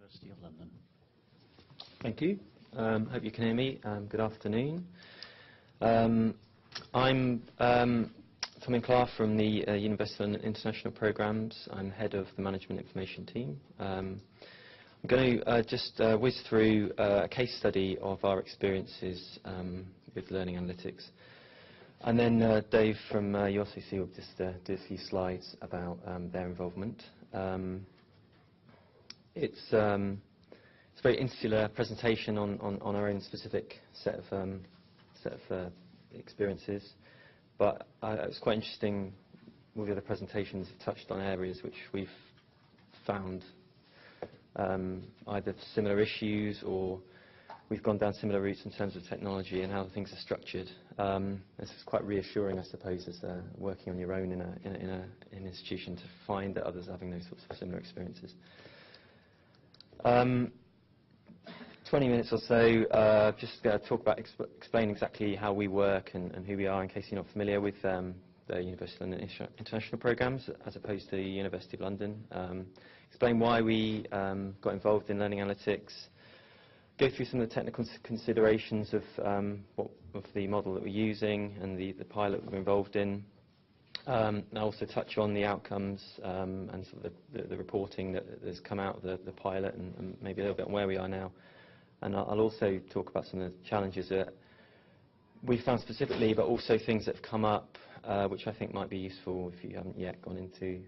University of London. Thank you. Hope you can hear me. Good afternoon. I'm Tommy Clark from the University of London International Programmes. I'm head of the Management Information team. I'm going to just whiz through a case study of our experiences with learning analytics. And then Dave from ULCC will just do a few slides about their involvement. It's a very insular presentation on our own specific set of experiences, but it's quite interesting. All the other presentations have touched on areas which we've found either similar issues or we've gone down similar routes in terms of technology and how things are structured. This is quite reassuring, I suppose, as working on your own in an institution to find that others are having those sorts of similar experiences. 20 minutes or so, just going to talk about, explain exactly how we work and who we are, in case you're not familiar with the University of London International Programmes, as opposed to the University of London. Explain why we got involved in learning analytics, go through some of the technical considerations of the model that we're using and the pilot that we're involved in. I'll also touch on the outcomes and sort of the reporting that has come out of the pilot and maybe a little bit on where we are now. And I'll also talk about some of the challenges that we found specifically, but also things that have come up which I think might be useful if you haven't yet gone into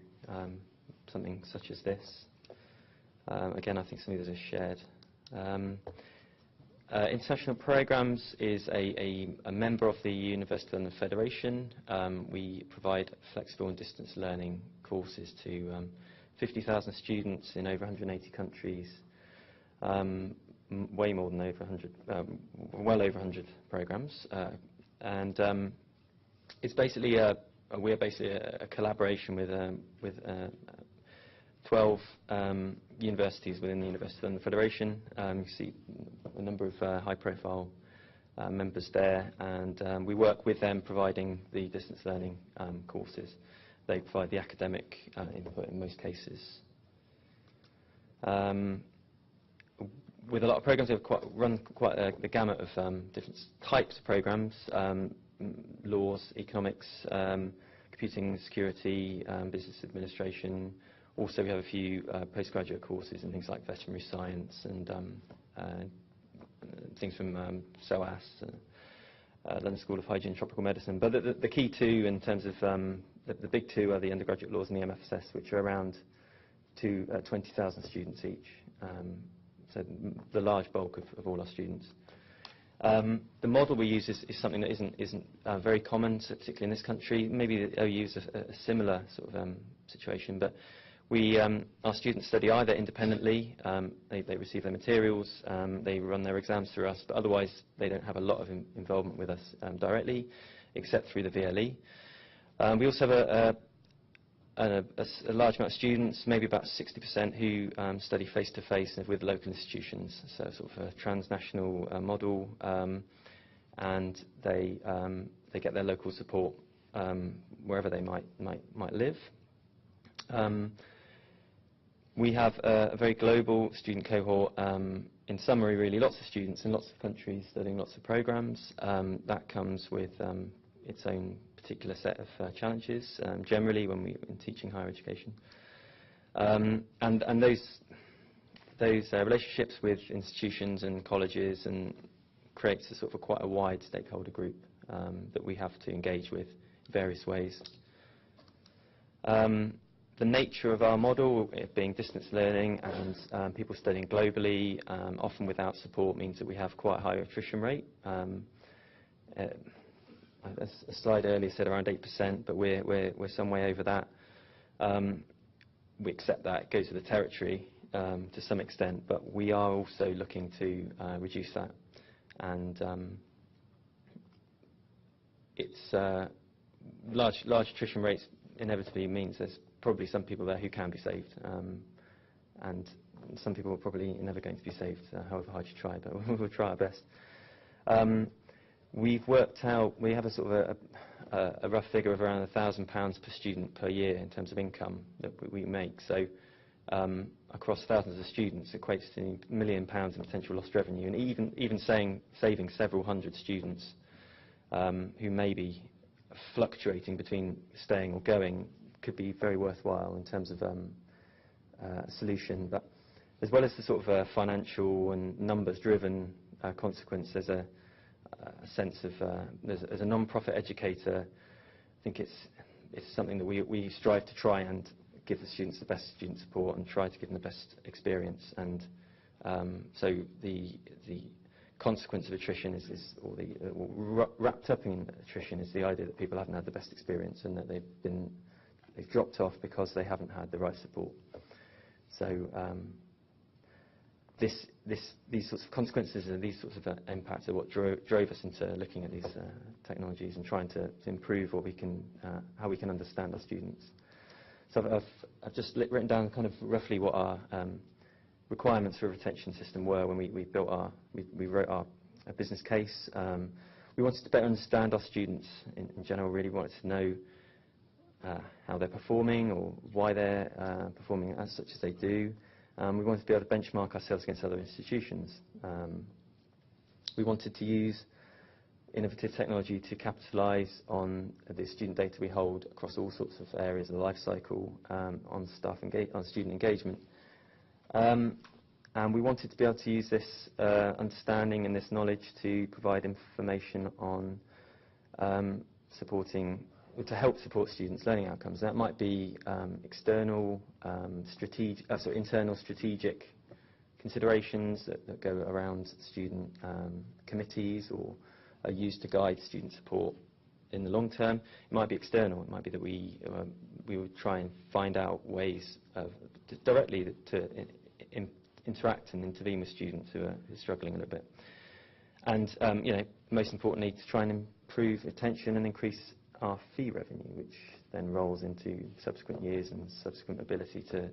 something such as this. Again, I think some of these are shared. International Programmes is a member of the University of London Federation. We provide flexible and distance learning courses to 50,000 students in over 180 countries, way more than over 100, well over 100 programmes. And it's basically we're basically a collaboration with 12 universities within the University of London Federation. You see a number of high-profile members there, and we work with them providing the distance learning courses. They provide the academic input in most cases. With a lot of programmes, they've run quite the gamut of different types of programmes, laws, economics, computing, security, business administration. Also, we have a few postgraduate courses in things like veterinary science and things from SOAS, London School of Hygiene and Tropical Medicine. But the key two, in terms of the big two, are the undergraduate laws and the MFSS, which are around 20,000 students each. So the large bulk of all our students. The model we use is something that isn't very common, particularly in this country. Maybe the OU is a similar sort of situation, but our students study either independently, they receive their materials, they run their exams through us, but otherwise they don't have a lot of involvement with us directly, except through the VLE. We also have a large amount of students, maybe about 60%, who study face-to-face with local institutions, so sort of a transnational model, and they get their local support wherever they might live. We have a very global student cohort. In summary, really, lots of students in lots of countries studying lots of programmes. That comes with its own particular set of challenges, generally when we're teaching higher education. And those relationships with institutions and colleges and creates a sort of quite a wide stakeholder group that we have to engage with in various ways. The nature of our model, it being distance learning and people studying globally, often without support, means that we have quite a high attrition rate. A slide earlier said around 8%, but we're some way over that. We accept that, it goes with the territory to some extent, but we are also looking to reduce that. And it's large attrition rates inevitably means there's probably some people there who can be saved, and some people are probably never going to be saved, however hard you try, but we'll try our best. We've worked out, we have a sort of a rough figure of around £1,000 per student per year in terms of income that we make. So across thousands of students equates to £1 million in potential lost revenue, and even saving several hundred students who may be fluctuating between staying or going could be very worthwhile in terms of a solution. But as well as the sort of financial and numbers-driven consequence, there's a sense of, as a non-profit educator, I think it's something that we strive to try and give the students the best student support and try to give them the best experience. And so the consequence of attrition or wrapped up in attrition is the idea that people haven't had the best experience and that they've dropped off because they haven't had the right support. So these sorts of consequences and these sorts of impacts are what drove us into looking at these technologies and trying to improve what we can, how we can understand our students. So I've just written down kind of roughly what our requirements for a retention system were when we wrote our business case. We wanted to better understand our students in general. Really wanted to know how they're performing or why they're performing as such as they do. We wanted to be able to benchmark ourselves against other institutions. We wanted to use innovative technology to capitalise on the student data we hold across all sorts of areas of the life cycle, on student engagement. And we wanted to be able to use this understanding and this knowledge to provide information on to help support students' learning outcomes. That might be internal strategic considerations that go around student committees or are used to guide student support in the long term. It might be external. It might be that we would try and find out ways directly to interact and intervene with students who are struggling a little bit. And most importantly, to try and improve retention and increase our fee revenue, which then rolls into subsequent years and subsequent ability to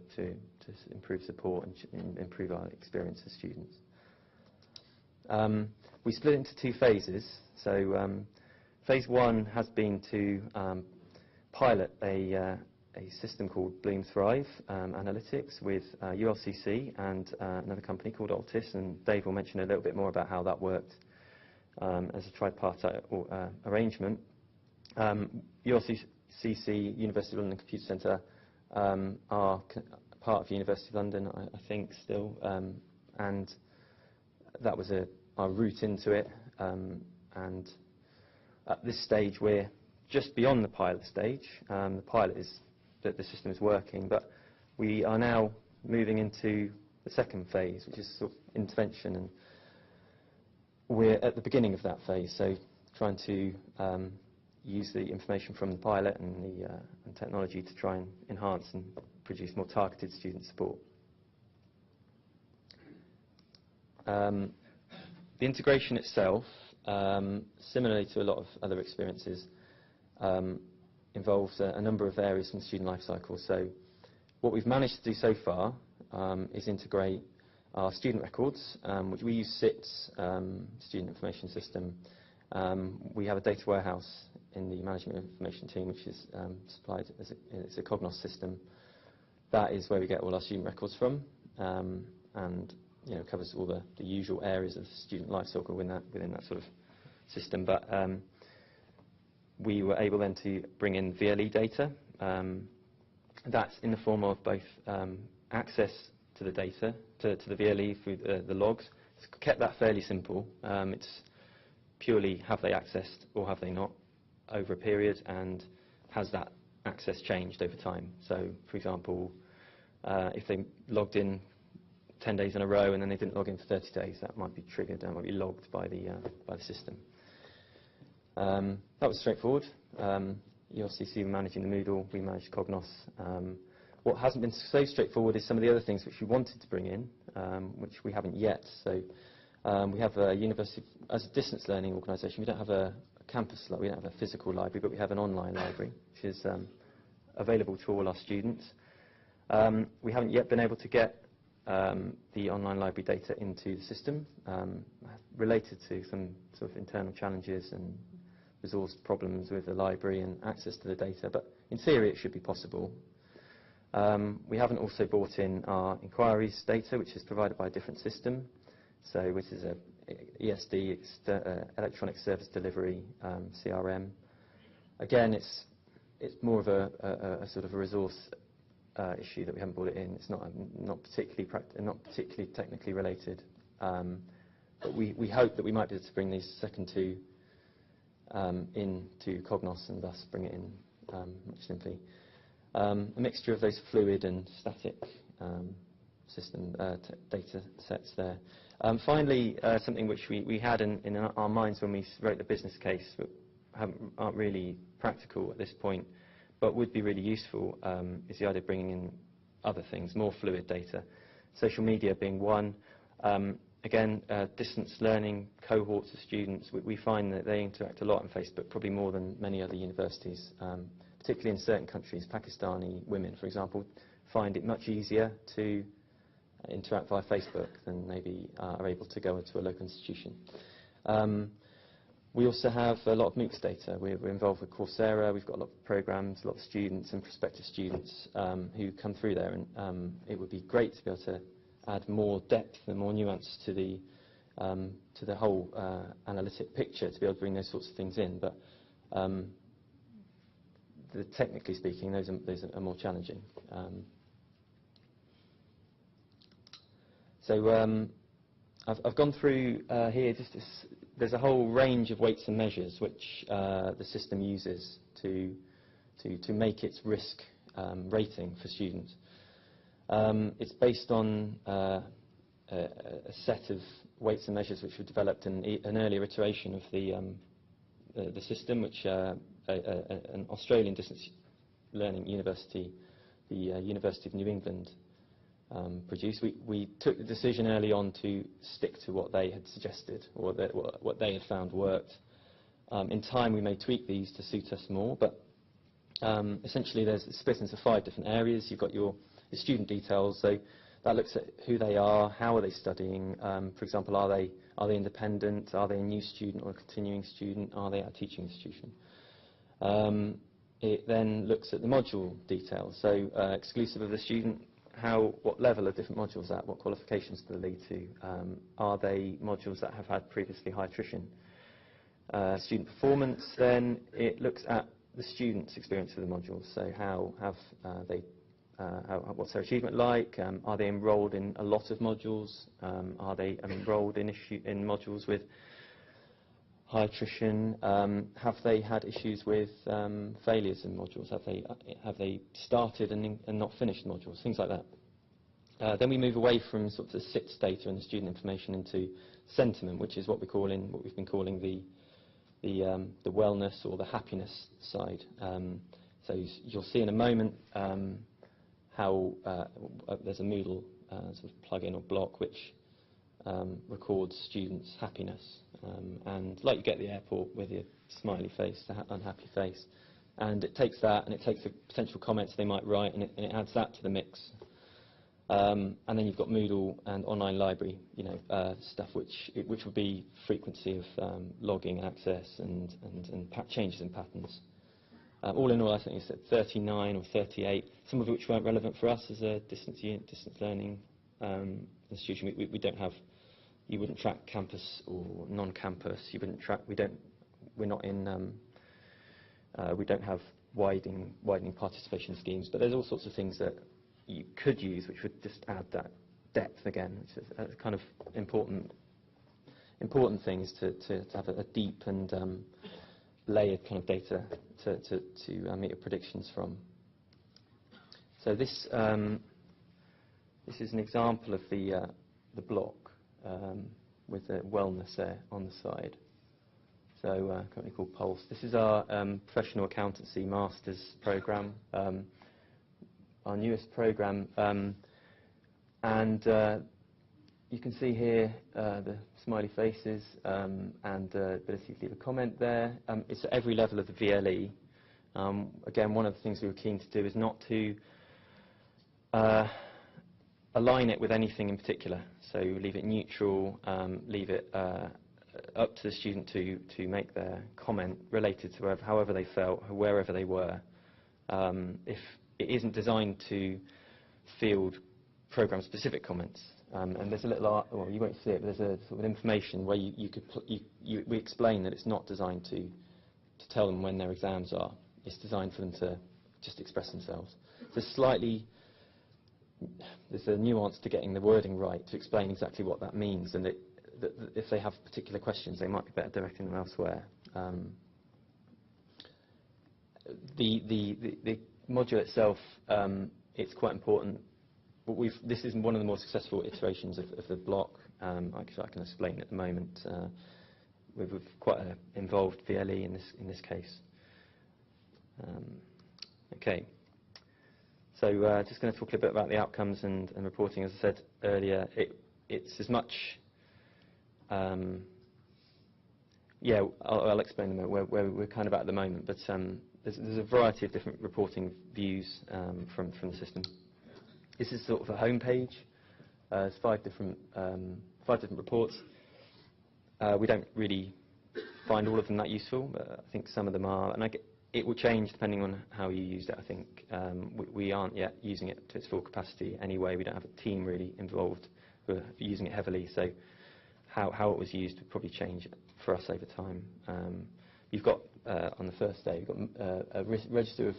improve support and improve our experience as students. We split it into two phases. So phase one has been to pilot a system called Bloom Thrive Analytics with ULCC and another company called Altis, and Dave will mention a little bit more about how that worked as a tripartite arrangement. ULCC, University of London Computer Centre, are part of University of London, I think, still, and that was our route into it. And at this stage, we're just beyond the pilot stage. The pilot is that the system is working, but we are now moving into the second phase, which is sort of intervention, and we're at the beginning of that phase, so trying to use the information from the pilot and the technology to try and enhance and produce more targeted student support. The integration itself, similarly to a lot of other experiences, involves a number of areas from the student life cycle. So what we've managed to do so far is integrate our student records, which we use SIT's student information system. We have a data warehouse in the management information team, which is supplied as a Cognos system. That is where we get all our student records from, and covers all the usual areas of student life cycle within that sort of system. But we were able then to bring in VLE data. That's in the form of both access to the data, to the VLE through the logs. It's kept that fairly simple. It's purely have they accessed or have they not over a period, and has that access changed over time. So, for example, if they logged in 10 days in a row and then they didn't log in for 30 days, that might be triggered, that might be logged by the system. That was straightforward. ULCC were managing the Moodle, we managed Cognos. What hasn't been so straightforward is some of the other things which we wanted to bring in, which we haven't yet. So we have a university, as a distance learning organisation, we don't have a campus, we don't have a physical library, but we have an online library, which is available to all our students. We haven't yet been able to get the online library data into the system, related to some sort of internal challenges and resource problems with the library and access to the data, but in theory it should be possible. We haven't also brought in our inquiries data, which is provided by a different system, so which is a ESD, Electronic Service Delivery, CRM. Again, it's more of a sort of a resource issue that we haven't brought it in. It's not particularly technically related, but we hope that we might be able to bring these second two into Cognos and thus bring it in much simply. A mixture of those fluid and static system data sets there. Finally, something which we had in our minds when we wrote the business case, but aren't really practical at this point, but would be really useful, is the idea of bringing in other things, more fluid data. Social media being one. Again, distance learning cohorts of students, we find that they interact a lot on Facebook, probably more than many other universities, particularly in certain countries. Pakistani women, for example, find it much easier to interact via Facebook than maybe are able to go into a local institution. We also have a lot of MOOCs data. We're involved with Coursera. We've got a lot of programs, a lot of students and prospective students who come through there, and it would be great to be able to add more depth and more nuance to the whole analytic picture, to be able to bring those sorts of things in. But technically speaking, those are more challenging. I've gone through here just there's a whole range of weights and measures which the system uses to make its risk rating for students. It's based on a set of weights and measures which were developed in an earlier iteration of the system, which an Australian distance learning university, the University of New England, produced. We took the decision early on to stick to what they had suggested, or what they had found worked. In time we may tweak these to suit us more, but essentially there's split into 5 different areas. You've got your student details, so that looks at who they are, how are they studying. For example, are they independent, are they a new student or a continuing student, are they at a teaching institution. It then looks at the module details, so exclusive of the student, what level of different modules at, what qualifications do they lead to, are they modules that have had previously high attrition. Student performance, then it looks at the student's experience with the modules, so how have what's their achievement like, are they enrolled in a lot of modules, are they enrolled in modules with high attrition, have they had issues with failures in modules, have they started and not finished modules, things like that. Then we move away from sort of the SITS data and the student information into sentiment, which is what we've been calling the wellness or the happiness side. So you'll see in a moment how there's a Moodle sort of plugin or block which records students' happiness, and like you get at the airport with your smiley face, the unhappy face, and it takes that and it takes the potential comments they might write and it adds that to the mix. And then you've got Moodle and online library, stuff which would be frequency of logging access and changes in patterns. All in all, I think it's at 39 or 38, some of which weren't relevant for us as a distance learning institution. We don't have, you wouldn't track campus or non-campus. You wouldn't track. We're not in. We don't have widening participation schemes. But there's all sorts of things that you could use, which would just add that depth again, which is a kind of important things to have a deep and layered kind of data to make your predictions from. So this is an example of the block with the wellness there on the side. So a company called Pulse. This is our professional accountancy master's program, our newest program, and you can see here the smiley faces and the ability to leave a comment there. It's at every level of the VLE. Again, one of the things we were keen to do is not to align it with anything in particular. So leave it neutral, leave it up to the student to make their comment related to however they felt, wherever they were. If it isn't designed to field program-specific comments. And there's a little, well, you won't see it, but there's a sort of information where we explain that it's not designed to tell them when their exams are. It's designed for them to just express themselves. So there's a nuance to getting the wording right to explain exactly what that means, and that if they have particular questions, they might be better directing them elsewhere. The module itself, it's quite important. But this is one of the more successful iterations of the block. I can explain at the moment. With quite an involved VLE in this case. Okay. So just going to talk a little bit about the outcomes and reporting. As I said earlier, it's as much. Yeah, I'll explain in a minute where we're kind of at the moment. But there's a variety of different reporting views from the system. This is sort of a home page. There's 5 different reports. We don't really find all of them that useful, but I think some of them are. And it will change depending on how you use it, I think. We aren't yet using it to its full capacity anyway. We don't have a team really involved who are using it heavily. So how it was used would probably change for us over time. You've got, on the first day, you've got a register of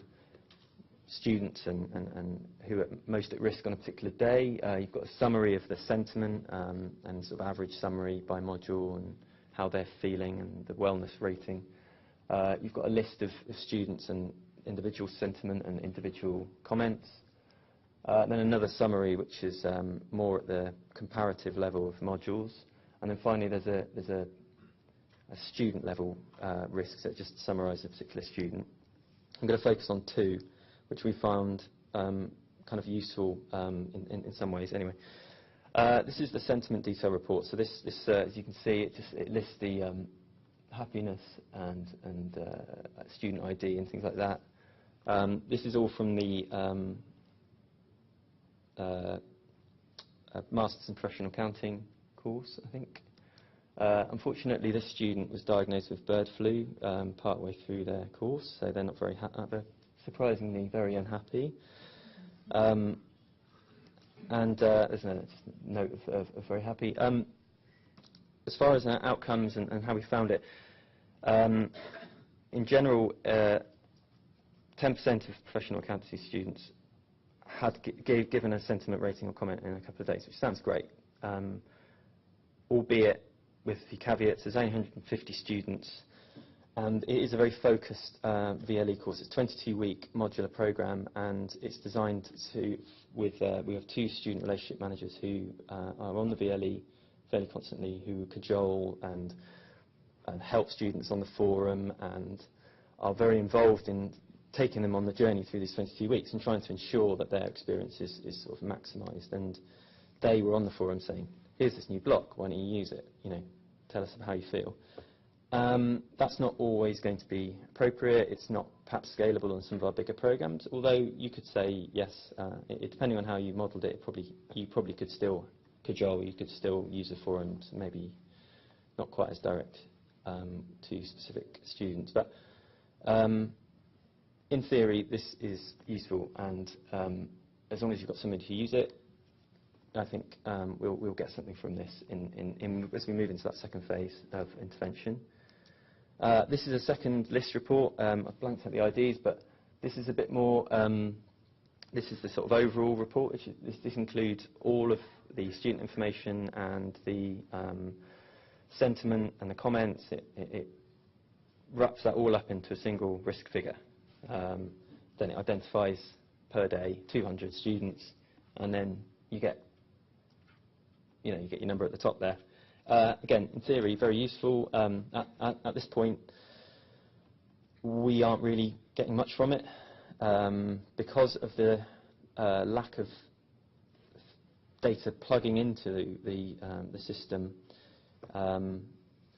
students and who are most at risk on a particular day. You've got a summary of the sentiment and sort of average summary by module and how they're feeling and the wellness rating. You've got a list of students and individual sentiment and individual comments. Then another summary which is more at the comparative level of modules. And then finally there's a student level risk, so it just summarises a particular student. I'm going to focus on 2. Which we found kind of useful in some ways. Anyway, this is the sentiment detail report. So this as you can see, it lists the happiness and student ID and things like that. This is all from the Masters in Professional Accounting course, I think. Unfortunately, this student was diagnosed with bird flu partway through their course, so they're not very happy. Surprisingly very unhappy. And there's a note of very happy. As far as outcomes and how we found it, in general, 10% of professional accountancy students had given a sentiment rating or comment in a couple of days, which sounds great, albeit with the caveats. There's only 150 students. And it is a very focused VLE course. It's a 22-week modular program, and it's designed we have 2 student relationship managers who are on the VLE fairly constantly, who cajole and help students on the forum and are very involved in taking them on the journey through these 22 weeks and trying to ensure that their experience is sort of maximised. And they were on the forum saying, here's this new block, why don't you use it? Tell us how you feel. That's not always going to be appropriate. It's not perhaps scalable on some of our bigger programs, although you could say yes, depending on how you modelled it, you probably could still cajole, you could still use the forums, maybe not quite as direct to specific students. But in theory, this is useful, and as long as you've got somebody to use it, I think we'll get something from this as we move into that second phase of intervention. This is a second list report. I've blanked out the IDs, but this is a bit more. This is the sort of overall report. This includes all of the student information and the sentiment and the comments. It wraps that all up into a single risk figure. Then it identifies per day 200 students, and then you get your number at the top there. Again, in theory, very useful. At this point, we aren't really getting much from it because of the lack of data plugging into the system.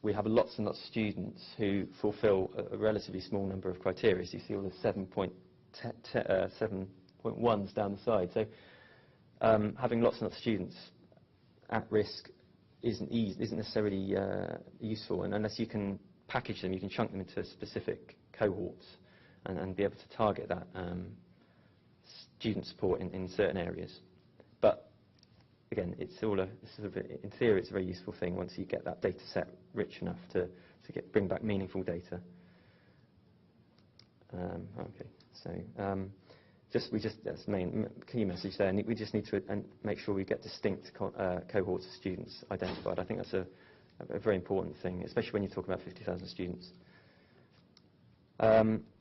We have lots and lots of students who fulfil a relatively small number of criteria. So you see all the 7.1s down the side. So having lots and lots of students at risk isn't necessarily useful, and unless you can package them, you can chunk them into specific cohorts and be able to target that student support in certain areas. But again, it's all in theory, it's a very useful thing once you get that data set rich enough to bring back meaningful data. Okay, so that's the main key message there. We just need to make sure we get distinct cohorts of students identified. I think that's a very important thing, especially when you talk about 50,000 students.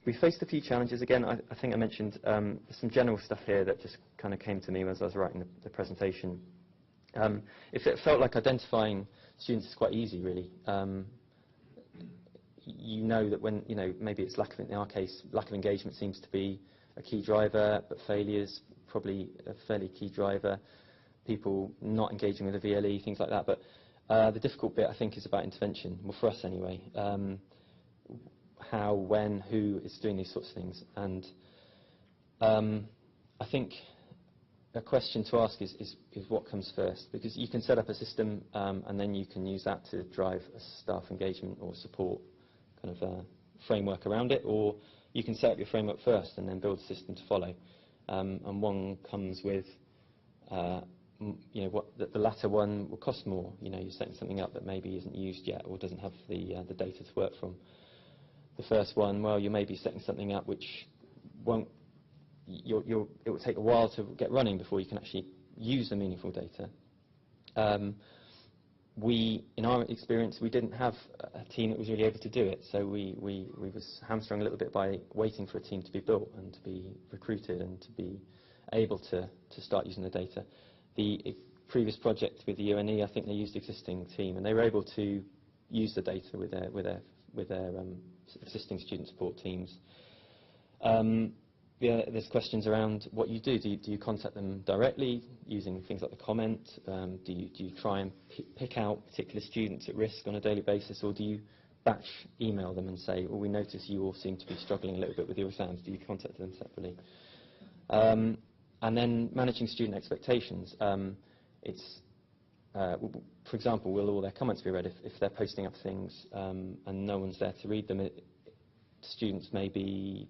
We faced a few challenges. Again, I think I mentioned some general stuff here that just kind of came to me as I was writing the presentation. It felt like identifying students is quite easy, really. You know that when, maybe it's in our case, lack of engagement seems to be a key driver, but failure's probably a fairly key driver. People not engaging with the VLE, things like that. But the difficult bit, I think, is about intervention. Well, for us anyway. How, when, who is doing these sorts of things. And I think a question to ask is what comes first, because you can set up a system and then you can use that to drive a staff engagement or support kind of framework around it, or you can set up your framework first and then build a system to follow. And one comes with, the latter one will cost more. You're setting something up that maybe isn't used yet or doesn't have the data to work from. The first one, well, you may be setting something up which won't. It will take a while to get running before you can actually use the meaningful data. In our experience, we didn't have a team that was really able to do it, so we was hamstrung a little bit by waiting for a team to be built and to be recruited and to be able to start using the data. The previous project with the UNE, I think they used the existing team, and they were able to use the data with their existing student support teams. There's questions around what you do. Do you contact them directly using things like the comment? Do you try and pick out particular students at risk on a daily basis, or do you batch email them and say, well, we notice you all seem to be struggling a little bit with your exams. Do you contact them separately? And then managing student expectations. For example, will all their comments be read? If they're posting up things and no one's there to read them, students may be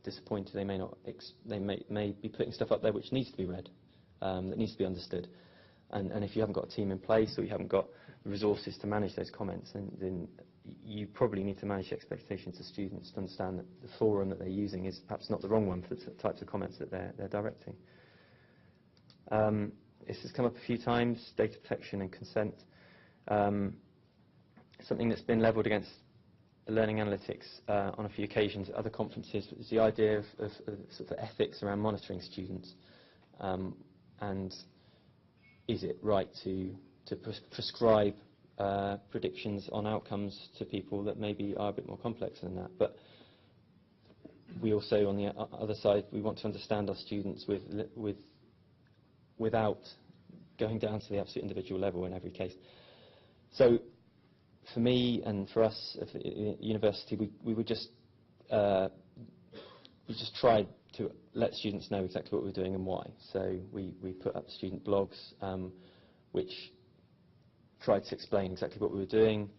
disappointed. They may not. They may be putting stuff up there which needs to be read, that needs to be understood. And if you haven't got a team in place or you haven't got resources to manage those comments, then you probably need to manage the expectations of students to understand that the forum that they're using is perhaps not the wrong one for the types of comments that they're directing. This has come up a few times, data protection and consent. Something that's been levelled against learning analytics on a few occasions at other conferences is the idea of sort of ethics around monitoring students. And is it right to prescribe predictions on outcomes to people that maybe are a bit more complex than that? But we also, on the other side, we want to understand our students without going down to the absolute individual level in every case. So for me and for us at the university, we just tried to let students know exactly what we were doing and why. So we put up student blogs which tried to explain exactly what we were doing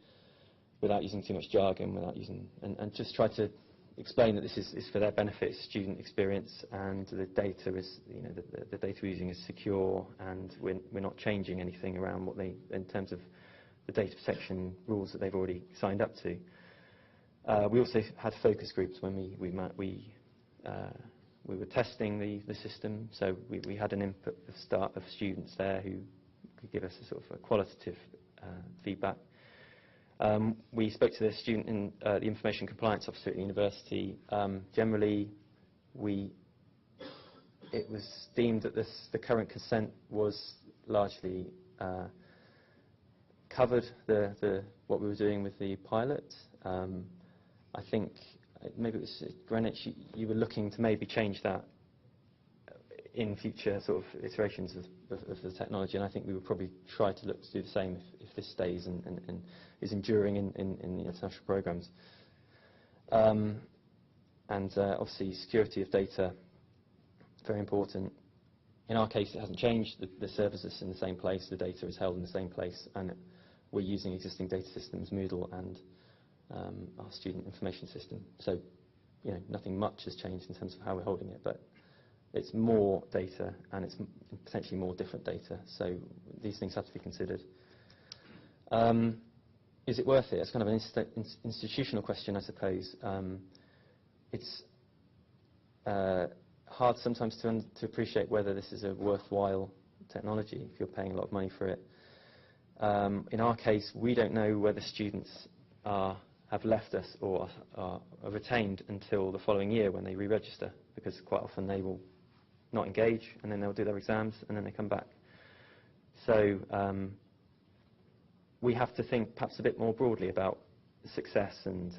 without using too much jargon, and just try to explain that this is for their benefit, student experience, and the data is, the data we're using is secure, and we're not changing anything around what in terms of the data protection rules that they've already signed up to. We also had focus groups when we were testing the system, so we had an input at the start of students there who could give us a sort of a qualitative feedback. We spoke to the student in the information compliance officer at the university. Generally, it was deemed that the current consent was largely covered what we were doing with the pilot. I think maybe it was Greenwich, you were looking to maybe change that in future sort of iterations of the technology, and I think we would probably try to look to do the same if this stays and is enduring in the international programs. And obviously security of data, very important. In our case, it hasn't changed. The servers are in the same place, the data is held in the same place, and we're using existing data systems, Moodle and our student information system. So, nothing much has changed in terms of how we're holding it, but it's more data, and it's potentially more different data. So these things have to be considered. Is it worth it? It's kind of an institutional question, I suppose. It's hard sometimes to appreciate whether this is a worthwhile technology if you're paying a lot of money for it. In our case, we don't know whether students have left us or are retained until the following year when they re-register, because quite often they will not engage, and then they'll do their exams, and then they come back. So we have to think perhaps a bit more broadly about success and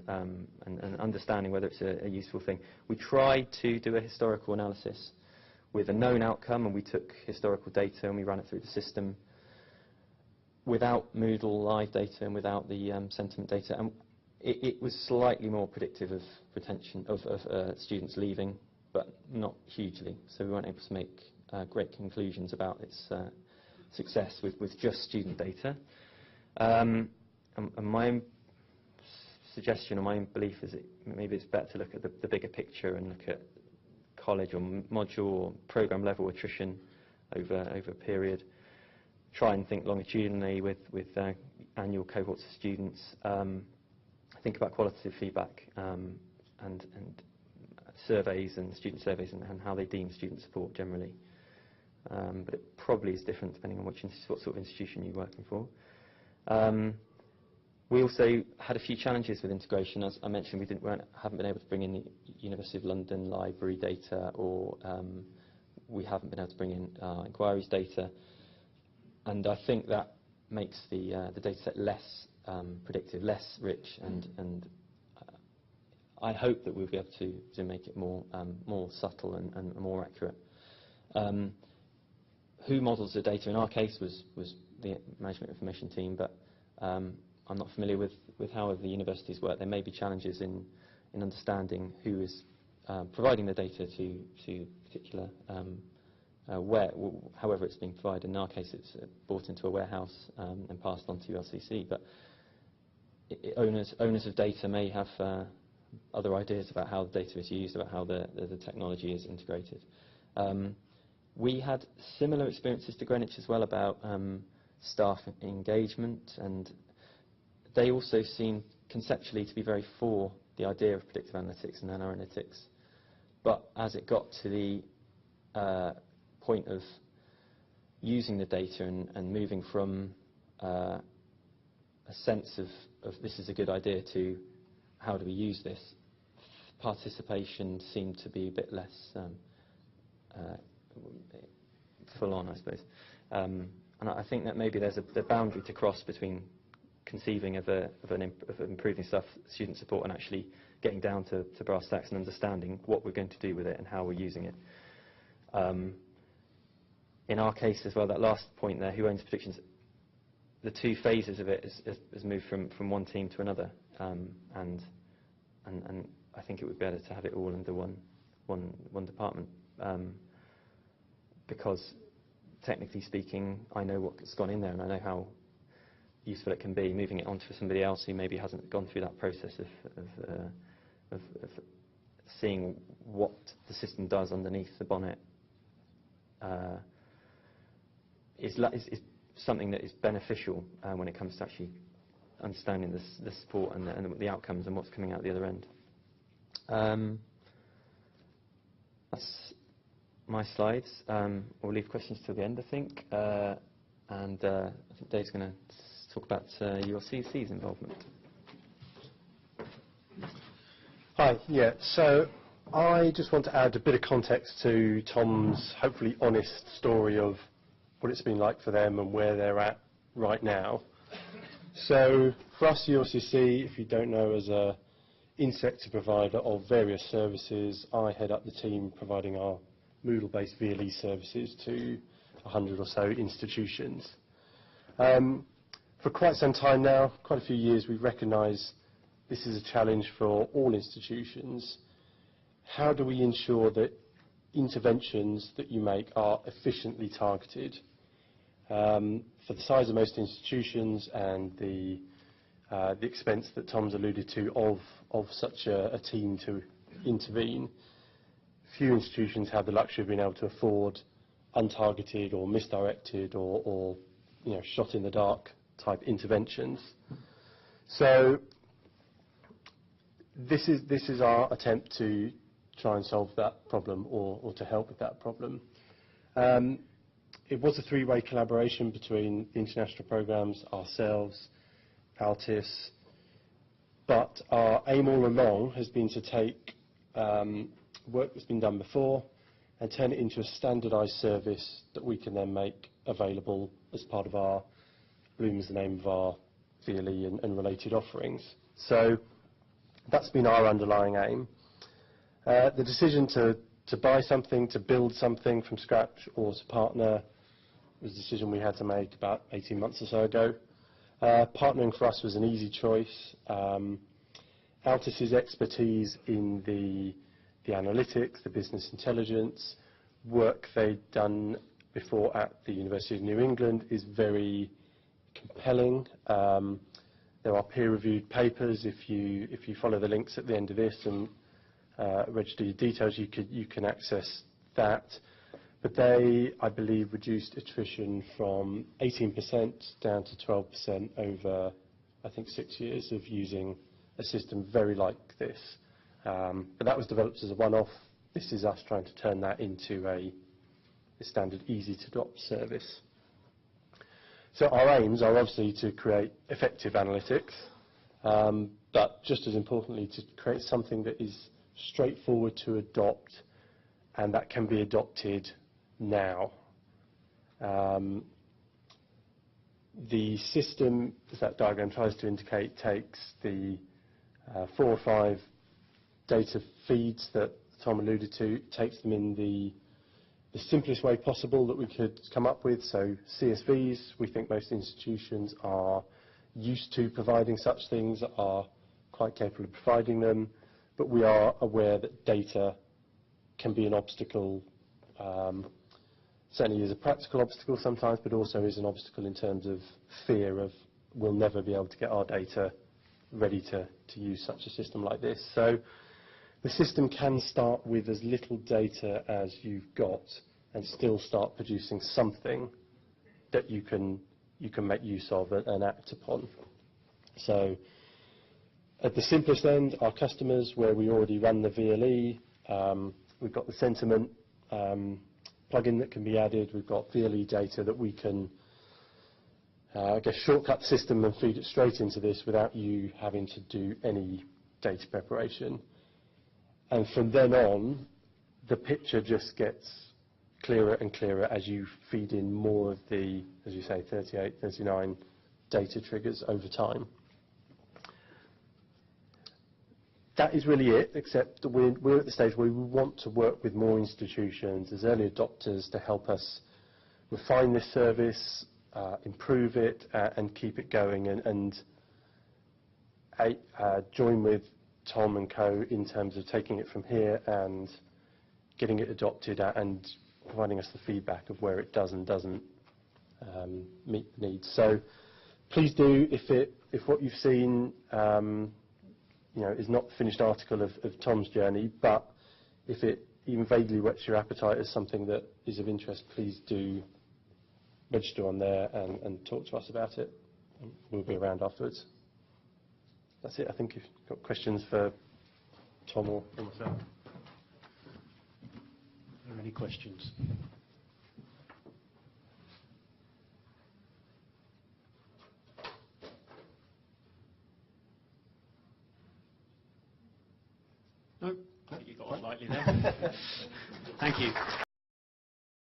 understanding whether it's a useful thing. We tried to do a historical analysis with a known outcome, and we took historical data and we ran it through the system without Moodle live data and without the sentiment data, and it was slightly more predictive of retention of students leaving, but not hugely. So we weren't able to make great conclusions about its success with just student data. And my own suggestion or my own belief is that maybe it's better to look at the bigger picture and look at college or module or program level attrition over a period. Try and think longitudinally with annual cohorts of students. Think about qualitative feedback and surveys and student surveys and how they deem student support generally. But it probably is different depending on what sort of institution you're working for. We also had a few challenges with integration. As I mentioned, we haven't been able to bring in the University of London library data, or we haven't been able to bring in inquiries data. And I think that makes the data set less predictive, less rich, and I hope that we'll be able to make it more subtle and more accurate. Who models the data? In our case was the management information team, but I'm not familiar with how other universities work. There may be challenges in understanding who is providing the data to particular however it's being provided. In our case, it's brought into a warehouse and passed on to LCC. But owners of data may have other ideas about how the data is used, about how the technology is integrated. We had similar experiences to Greenwich as well about staff engagement, and they also seem conceptually to be very for the idea of predictive analytics and analytics. But as it got to the point of using the data and moving from a sense of this is a good idea to how do we use this, participation seemed to be a bit less full on, I suppose. And I think that maybe there's a boundary to cross between conceiving of improving student support and actually getting down to brass tacks and understanding what we're going to do with it and how we're using it. In our case as well, that last point there, who owns predictions, the two phases of it has moved from one team to another, and I think it would be better to have it all under one department, because technically speaking, I know what's gone in there and I know how useful it can be. Moving it on to somebody else who maybe hasn't gone through that process of seeing what the system does underneath the bonnet is something that is beneficial when it comes to actually understanding the support and the outcomes and what's coming out the other end. That's my slides. We'll leave questions till the end, I think. And I think Dave's going to talk about your CC's involvement. Hi, yeah. So I just want to add a bit of context to Tom's hopefully honest story of what it's been like for them and where they're at right now. So for us, ULCC, if you don't know, as a in-sector provider of various services, I head up the team providing our Moodle-based VLE services to 100 or so institutions. For quite some time now, quite a few years, we've recognised this is a challenge for all institutions. How do we ensure that interventions that you make are efficiently targeted? For the size of most institutions and the expense that Tom's alluded to of such a team to intervene, few institutions have the luxury of being able to afford untargeted or misdirected or shot in the dark type interventions. So this is our attempt to try and solve that problem or to help with that problem. It was a three-way collaboration between the international programs, ourselves, Altis, but our aim all along has been to take work that's been done before and turn it into a standardised service that we can then make available as part of our, Bloom is the name of our VLE and related offerings. So that's been our underlying aim. The decision to buy something, to build something from scratch or to partner was a decision we had to make about 18 months or so ago. Partnering for us was an easy choice. Altis's expertise in the analytics, the business intelligence, work they'd done before at the University of New England is very compelling. There are peer-reviewed papers. If you follow the links at the end of this and register your details, you can access that. But they, I believe, reduced attrition from 18% down to 12% over, I think, 6 years of using a system very like this. But that was developed as a one-off. This is us trying to turn that into a standard, easy-to-adopt service. So our aims are obviously to create effective analytics, but just as importantly, to create something that is straightforward to adopt and that can be adopted now. The system, as that diagram tries to indicate, takes the 4 or 5 data feeds that Tom alluded to, takes them in the simplest way possible that we could come up with. So CSVs, we think most institutions are used to providing such things, are quite capable of providing them, but we are aware that data can be an obstacle, certainly is a practical obstacle sometimes, but also is an obstacle in terms of fear of we'll never be able to get our data ready to use such a system like this. So the system can start with as little data as you've got and still start producing something that you can make use of and act upon. So at the simplest end, our customers, where we already run the VLE, we've got the sentiment plugin that can be added. We've got VLE data that we can, shortcut the system and feed it straight into this without you having to do any data preparation. And from then on, the picture just gets clearer and clearer as you feed in more of the, as you say, 38, 39 data triggers over time. That is really it, except that we're at the stage where we want to work with more institutions as early adopters to help us refine this service, improve it, and keep it going, and join with Tom and co in terms of taking it from here and getting it adopted and providing us the feedback of where it does and doesn't meet the needs. So please do, if what you've seen is not the finished article of Tom's journey, but if it even vaguely whets your appetite as something that is of interest, please do register on there and talk to us about it. And we'll be around afterwards. That's it. I think you've got questions for Tom or myself. Are there any questions? No? You got on lightly there. Thank you.